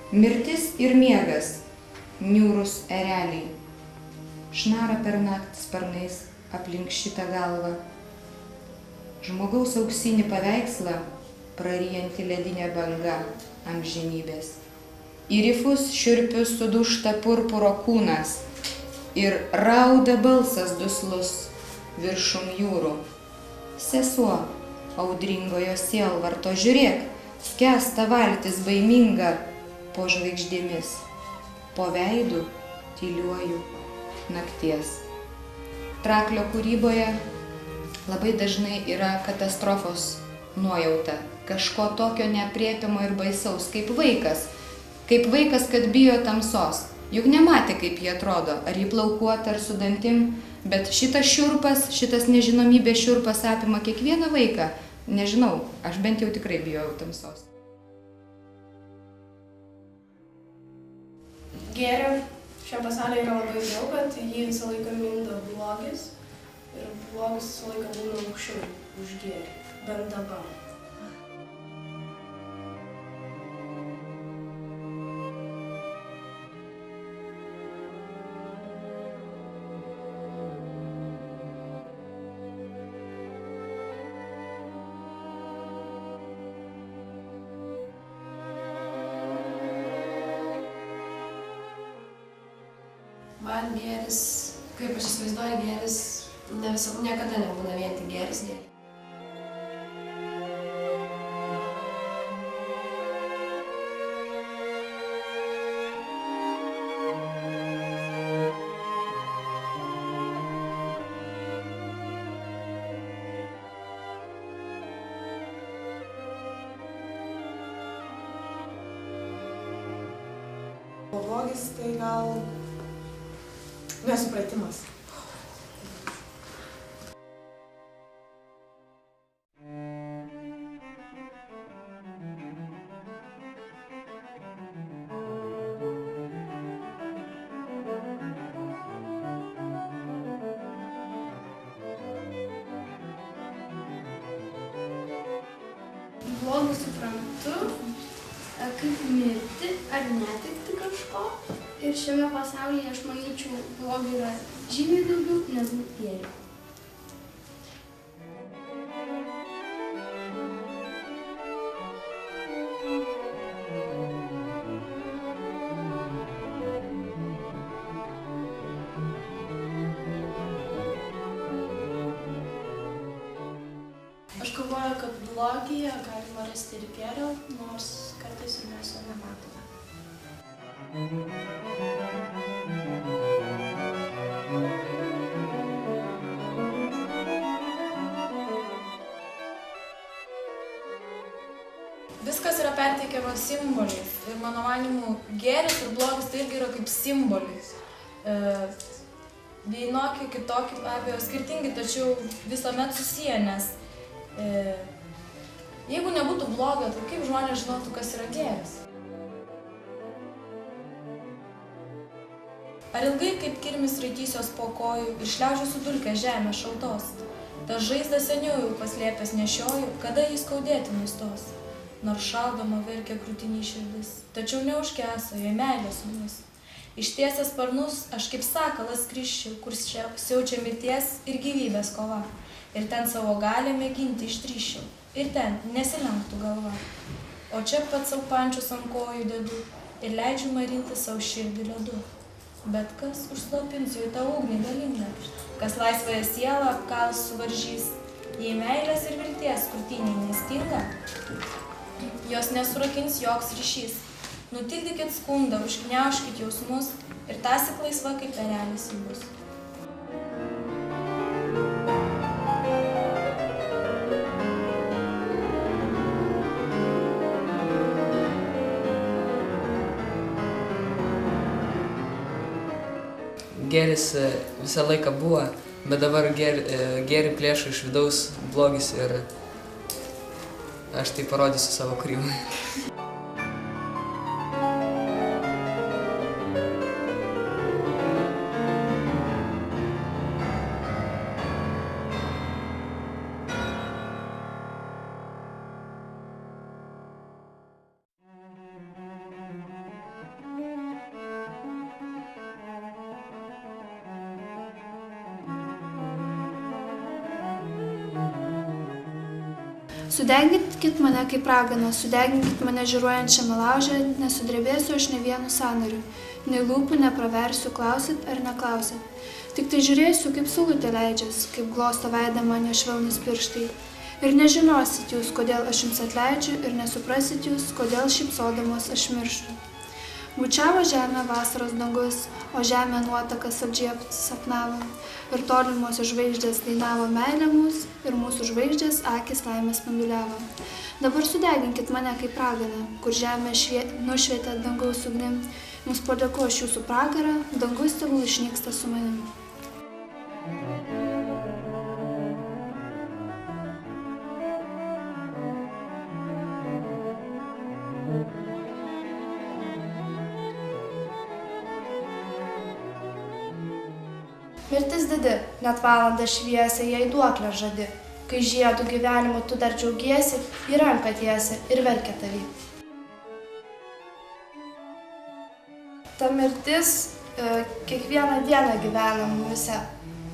Mirtis ir miegas, niūrus ereliai, šnara per naktį sparnais aplink šitą galvą. Žmogaus auksinį paveikslą praryjanti ledinė banga amžinybės. Į rifus šiurpius sudūžta purpuro kūnas ir rauda balsas duslus viršum jūrų. Sesuo audringojo sielvarto, žiūrėk, skęsta valtis baiminga po žvaigždėmis, po veidu tyliuoju nakties. Traklio kūryboje labai dažnai yra katastrofos nuojauta, kažko tokio neaprėpiamo ir baisaus, kaip vaikas, kad bijo tamsos. Juk nematė, kaip jie atrodo, ar jį plaukuota, ar su dantim, bet šitas šiurpas, šitas nežinomybės šiurpas apima kiekvieną vaiką. Nežinau, aš bent jau tikrai bijojau tamsos. Gėrio šiam pasaulyje yra labai daug, bet jį visą laiką mindo blogis ir blogis visą laiką būna aukščiau už gėrį, bent dabar. Man gėris, kaip aš įsivaizduoju, gėris niekada nebūna vien tik gėris. O blogis tai gal nesupratimas. Blogį suprantu kaip mirti ar netekti kažko. Ir šiame pasaulyje, aš manyčiau, blogio yra žymiai daugiau negu gėrio. Aš galvoju, kad blogyje galima rasti ir gėrio, nors kartais ir mes jo nematome. Viskas yra perteikiama simboliais ir mano manymu gėris ir blogis tai irgi yra kaip simboliais. Vienokie, kitokie, be abejo, skirtingi, tačiau visuomet susiję, nes jeigu nebūtų blogio, tai kaip žmonės žinotų, kas yra gėris? Ar ilgai kaip kirmis raitysios po kojų ir šliaužiuosiu dulkę žemę šaltos? Ta žaizda seniau jau paslėpęs nešioju, kada jis skaudėti nustos. Nors šaldoma verkia krūtinį širdis, tačiau neužkęso jai meilės ugnis. Ištiesęs sparnus, aš kaip sakalas skrisčiau, kur siaučia mirties ir gyvybės kova. Ir ten savo galią mėginti ištryščiau, ir ten nesilenktų galva. O čia pats savo pančius ant kojų dedu ir leidžiu marinti savo širdį ledu. Bet kas užslopins jau tą ugnį galingą, kas laisvąją sielą apkals suvaržys, jei meilės ir vilties krūtinėj nestinga, jos nesurakins joks ryšys. Nutildykit skundą, užgniaužkit jausmus ir tąsyk laisva kaip erelis ji bus. Gėris visą laiką buvo, bet dabar gėrį plėšo iš vidaus blogis ir aš tai parodysiu savo kūrybą. Sudeginkit mane kaip raganą, sudeginkit mane žiūruojančiame lauže, nesudrebėsiu aš ne vienu sąnariu, nei lūpų nepraversiu, klausit ar neklausit. Tik tai žiūrėsiu, kaip saulutė leidžias, kaip glosto veidą mane švelnus pirštai. Ir nežinosit jūs, kodėl aš jums atleidžiu, ir nesuprasit jūs, kodėl šypsodamos aš mirštu. Bučiavo žemę vasaros dangus, o žemė nuotakas apdžiepti sapnavo. Ir tolimosios žvaigždės dainavo meilę mūs, ir mūsų žvaigždės akis laimės spinduliavo. Dabar sudeginkit mane kaip raganą, kur žemė nušvietė dangaus ugnim. Jums padėkoju aš jūsų pragarą, dangus tegul išnyksta su manim. Mirtis didi, net valandą šviesi, jai duoklę žadi. Kai žiedų gyvenimu tu dar džiaugiesi, į ranką tiesi ir verkia tavį. Ta mirtis kiekvieną dieną gyvena mumise.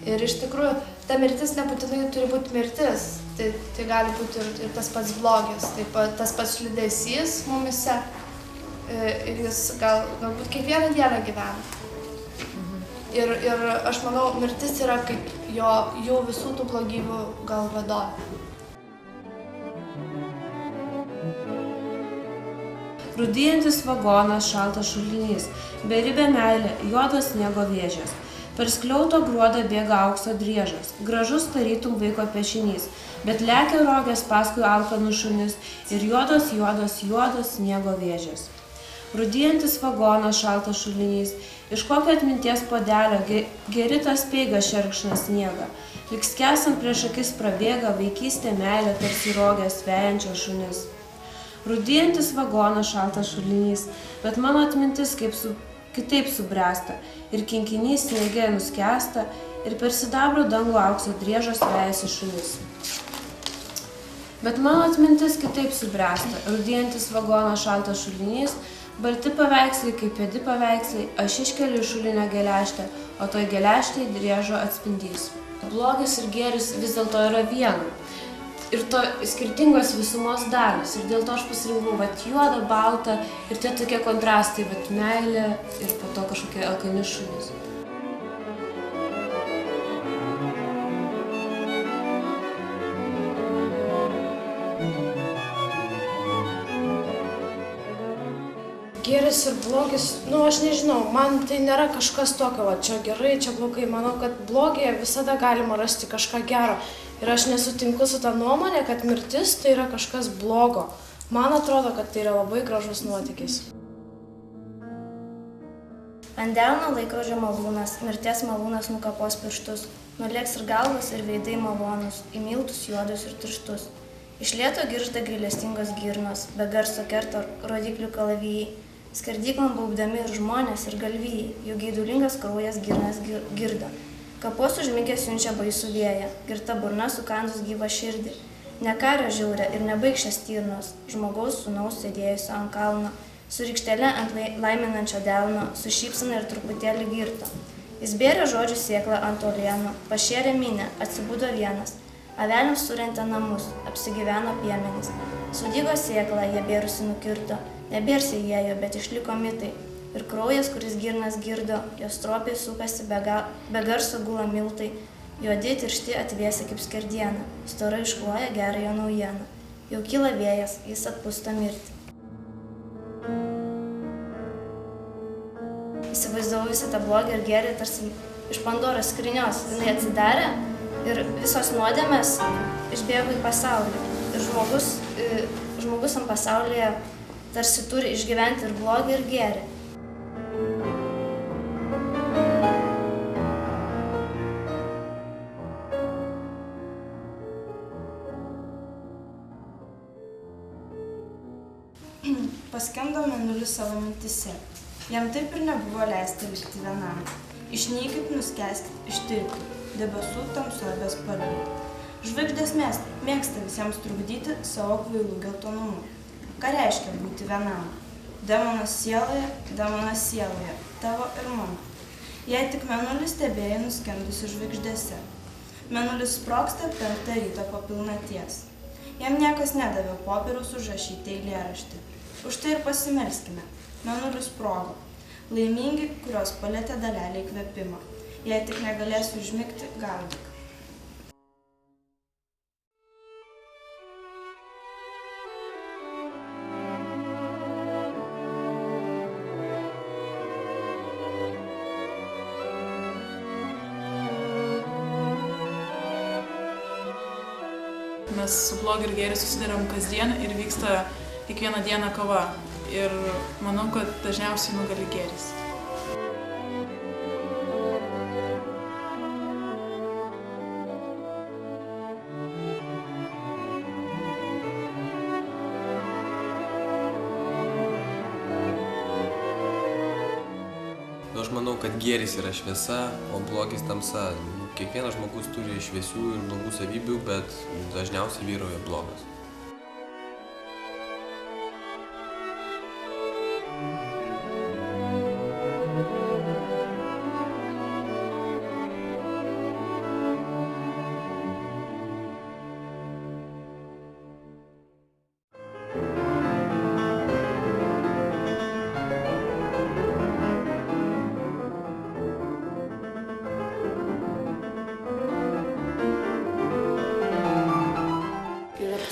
Ir iš tikrųjų, ta mirtis nebūtinai turi būti mirtis. Tai gali būti ir tas pats blogis, tas pats liūdesys mumise. Ir jis galbūt kiekvieną dieną gyvena. Ir aš manau, mirtis yra kaip jų visų tų blogybių gal vadovė. Rūdyjantis vagonas, šaltas šulinys, beribė meilė, juodos sniego vėžės. Per skliauto gruodą bėga aukso driežas, gražus tarytum vaiko piešinys, bet lekia rogės paskui alkanus šunis ir juodos sniego vėžės. Rūdyjantis vagonas, šaltas šulinys, iš kokio atminties puodelio geri tas speigas šerkšną sniegą, lyg skęsant prieš akis prabėga vaikystė meilė tarsi rogės vejančios šunis. Rūdyjantis vagonas, šaltas šulinys, bet mano atmintis kitaip subręsta ir kinkinys sniege nuskęsta ir per sidabro dangų aukso driežas vejasi šunis. Bet mano atmintis kitaip subręsta, rūdyjantis vagonas, šaltas šulinys, balti paveiksliai kaip pėdi paveiksliai, aš iškeliu į šulinio geležtę, o toj geležtėj driežo atspindys. Blogis ir gėris vis dėlto yra viena. Ir to skirtingos visumos dalys. Ir dėl to aš pasirinkau juodą, baltą ir tie tokie kontrastai, meilė ir po to kažkokie alkani šunys. Gėris ir blogis, aš nežinau, man tai nėra kažkas tokio, čia gerai, čia blogai. Manau, kad blogyje visada galima rasti kažką gero. Ir aš nesutinku su ta nuomonė, kad mirtis tai yra kažkas blogo. Man atrodo, kad tai yra labai gražus nuotykis. Ant delno laikrodžio malūnas, mirties malūnas nukapos pirštus. Nulėks ir galvas, ir veidai malonus, į miltus juodus ir tirštus. Iš lėto giržda gailestingos girnos, be garso kerta rodiklių kalavijai. Skerdyklom baubdami ir žmonės, ir galvijai, jų geidulingas kraujas girnas girdo. Kapos užmigę siunčia baisų vėją, girta burna sukandus gyvą širdį. Ne kario žiaurė ir nebaigščia stirnos, žmogaus sūnaus sėdėjusio ant kalno, su rykštele ant laiminančio delno, su šypsena ir truputėlį girto. Jis bėrė žodžių sėklą ant uolienų, pašėrė minę, atsibudo vienas. Aveliams surentė namus, apsigyveno piemenys. Sudygo sėklą, jie bėrusi nukirto, nebėrsi įėjo, bet išliko mitai. Ir kraujas, kuris girnas girdo, jos stropiai sukasi be garso gula miltai, juodi tiršti atvėsi kaip skerdiena, stora iškloja gerąją naujieną. Jau kyla vėjas, jis atpusto mirtį. Įsivaizdavau visą tą blogį ir gėrį tarsi iš Pandoros skrynios. Jinai atsidarė ir visos nuodėmės išbėgo į pasaulį. Ir žmogus ant pasaulyje tarsi turi išgyventi ir blogį, ir gėrį. Paskendo mėnulis savo mintise. Jam taip ir nebuvo leista likti vienam. Išnykit, nuskęskit, ištirpkit, debesų tamsoje bespalviai. Žvaigždės mėgsta visiems trukdyti savo kvailų geltonumu. Ką reiškia būti vienam? Demonas sieloje, tavo ir mano. Jei tik mėnulis stebėjai nuskendusi žvaigždėse. Mėnulis sprogsta 5 ryto po pilnaties. Jam niekas nedavė popieriaus užrašyti eilėraštį. Už tai ir pasimelskime. Mėnulis sprogo. Laimingi, kurios palietė dalelę įkvėpimą. Jei tik negalėsiu užmigti, gaudyk. Mes su blogiu ir gėriu susiduriam kasdien ir vyksta kiekvieną dieną kova. Ir manau, kad dažniausiai nugali gėris. Aš manau, kad gėris yra šviesa, o blogis tamsa. Kiekvienas žmogus turi šviesių ir blogų savybių, bet dažniausiai vyrauja blogas.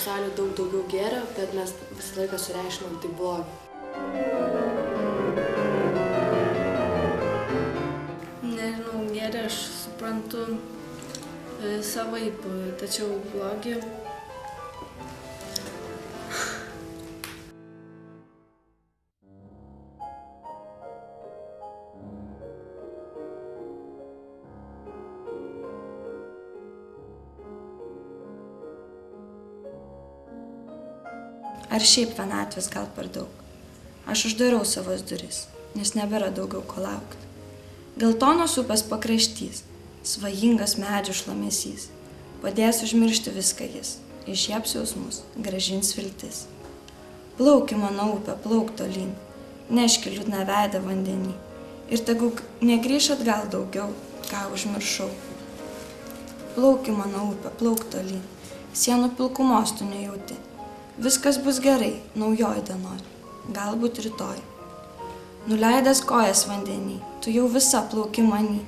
Pasaulyje daug daugiau gėrio, bet mes visą laiką sureikšminam tai blogį. Nežinau, gėrį aš suprantu savaip, tačiau blogį. Ar šiaip vienatvės gal per daug? Aš uždarau savas duris, nes nebėra daugiau ko laukti. Geltonos upės pakraštys, svajingas medžių šlamesys, padės užmiršti viską jis, išjeps jausmus, grąžins viltis. Plauki mano upė, plauk tolyn, neški liūdną veidą vandenį ir tegu negrįš atgal daugiau, ką užmiršau. Plauki mano upė, plauk tolyn, sienų pilkumos tu nejauti. Viskas bus gerai, naujoj dienoj, galbūt rytoj. Nuleidęs kojas vandenį, tu jau visa plauki manį.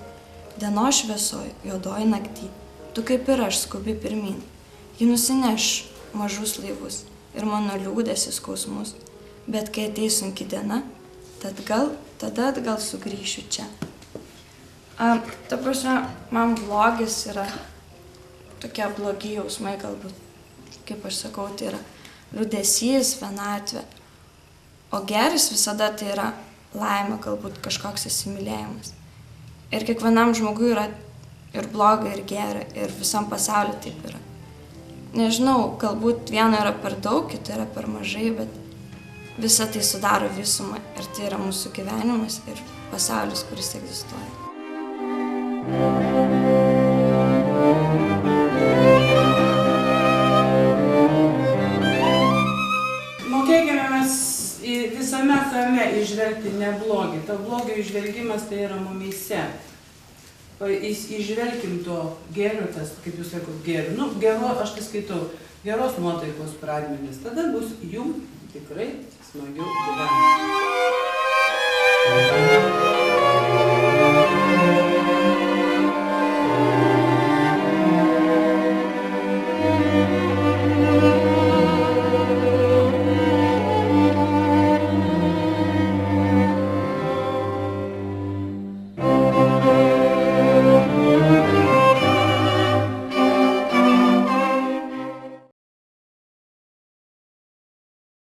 Dienos šviesoj, juodoj naktį, tu kaip ir aš skubi pirmin. Ji nusineš mažus laivus ir mano liūdėsi skausmus. Bet kai ateis sunki diena, tada atgal sugrįšiu čia. Ta prasme, man blogis yra tokie blogi jausmai galbūt. Kaip aš sakau, tai yra liūdesys, vienatvė. O gėris visada tai yra laimė, galbūt kažkoks įsimylėjimas. Ir kiekvienam žmogui yra ir bloga, ir gera, ir visam pasauliu taip yra. Nežinau, galbūt vieno yra per daug, kito yra per mažai, bet visa tai sudaro visumą. Ir tai yra mūsų gyvenimas ir pasaulis, kuris egzistuoja. Mokėkime mes visame kame įžvelgti neblogį. Ta blogio įžvelgimas tai yra mumyse. Įžvelkim to gėrio, tas, kaip jūs sakot, gėrio. Nu, gero, aš tai skaitau, geros nuotaikos pradmenis. Tada bus jum tikrai smagiau gyventi.